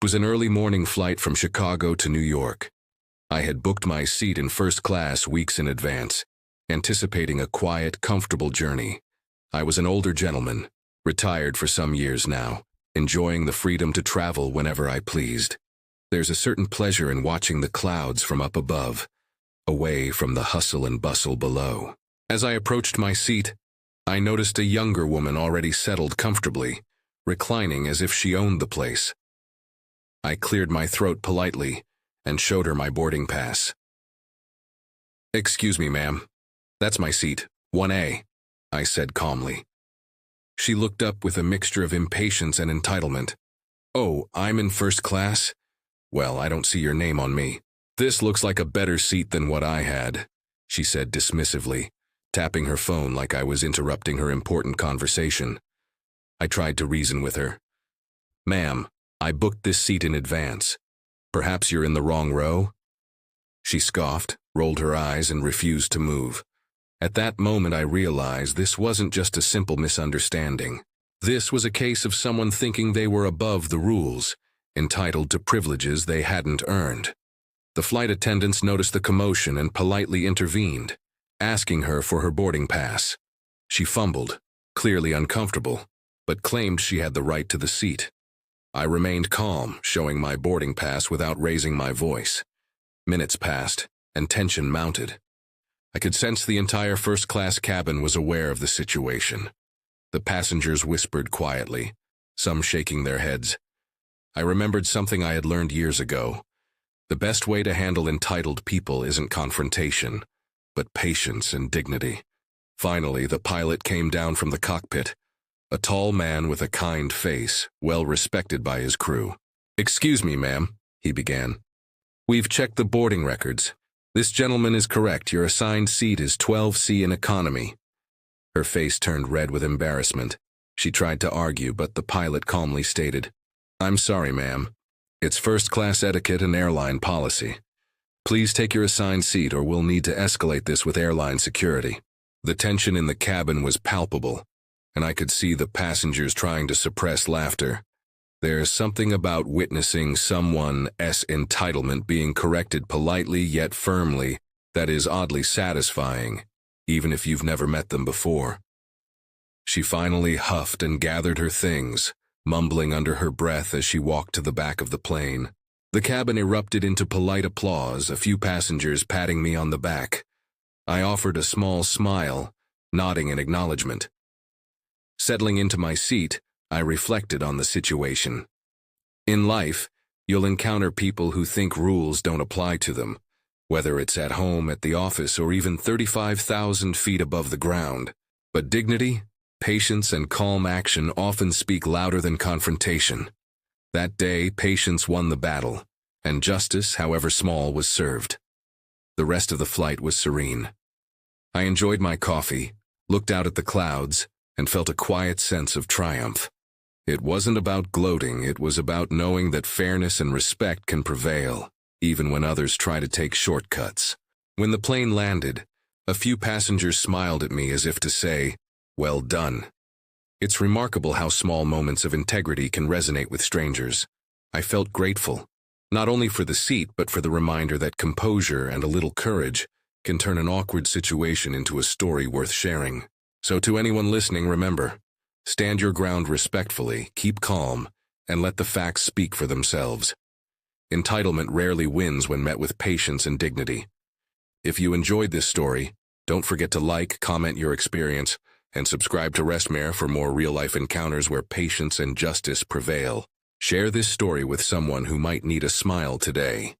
It was an early morning flight from Chicago to New York. I had booked my seat in first class weeks in advance, anticipating a quiet, comfortable journey. I was an older gentleman, retired for some years now, enjoying the freedom to travel whenever I pleased. There's a certain pleasure in watching the clouds from up above, away from the hustle and bustle below. As I approached my seat, I noticed a younger woman already settled comfortably, reclining as if she owned the place. I cleared my throat politely and showed her my boarding pass. "Excuse me, ma'am. That's my seat, 1A, I said calmly. She looked up with a mixture of impatience and entitlement. "Oh, I'm in first class? Well, I don't see your name on me. This looks like a better seat than what I had," she said dismissively, tapping her phone like I was interrupting her important conversation. I tried to reason with her. "Ma'am, I booked this seat in advance. Perhaps you're in the wrong row?" She scoffed, rolled her eyes, and refused to move. At that moment I realized this wasn't just a simple misunderstanding. This was a case of someone thinking they were above the rules, entitled to privileges they hadn't earned. The flight attendants noticed the commotion and politely intervened, asking her for her boarding pass. She fumbled, clearly uncomfortable, but claimed she had the right to the seat. I remained calm, showing my boarding pass without raising my voice. Minutes passed, and tension mounted. I could sense the entire first-class cabin was aware of the situation. The passengers whispered quietly, some shaking their heads. I remembered something I had learned years ago. The best way to handle entitled people isn't confrontation, but patience and dignity. Finally, the pilot came down from the cockpit, a tall man with a kind face, well respected by his crew. "Excuse me, ma'am," he began. "We've checked the boarding records. This gentleman is correct. Your assigned seat is 12C in economy." Her face turned red with embarrassment. She tried to argue, but the pilot calmly stated, "I'm sorry, ma'am. It's first-class etiquette and airline policy. Please take your assigned seat or we'll need to escalate this with airline security." The tension in the cabin was palpable, and I could see the passengers trying to suppress laughter. There's something about witnessing someone's entitlement being corrected politely yet firmly that is oddly satisfying, even if you've never met them before. She finally huffed and gathered her things, mumbling under her breath as she walked to the back of the plane. The cabin erupted into polite applause, a few passengers patting me on the back. I offered a small smile, nodding in acknowledgement. Settling into my seat, I reflected on the situation. In life, you'll encounter people who think rules don't apply to them, whether it's at home, at the office, or even 35,000 feet above the ground. But dignity, patience, and calm action often speak louder than confrontation. That day, patience won the battle, and justice, however small, was served. The rest of the flight was serene. I enjoyed my coffee, looked out at the clouds, and felt a quiet sense of triumph. It wasn't about gloating, it was about knowing that fairness and respect can prevail, even when others try to take shortcuts. When the plane landed, a few passengers smiled at me as if to say, "Well done." It's remarkable how small moments of integrity can resonate with strangers. I felt grateful, not only for the seat but for the reminder that composure and a little courage can turn an awkward situation into a story worth sharing. So to anyone listening, remember, stand your ground respectfully, keep calm, and let the facts speak for themselves. Entitlement rarely wins when met with patience and dignity. If you enjoyed this story, don't forget to like, comment your experience, and subscribe to Restmare for more real-life encounters where patience and justice prevail. Share this story with someone who might need a smile today.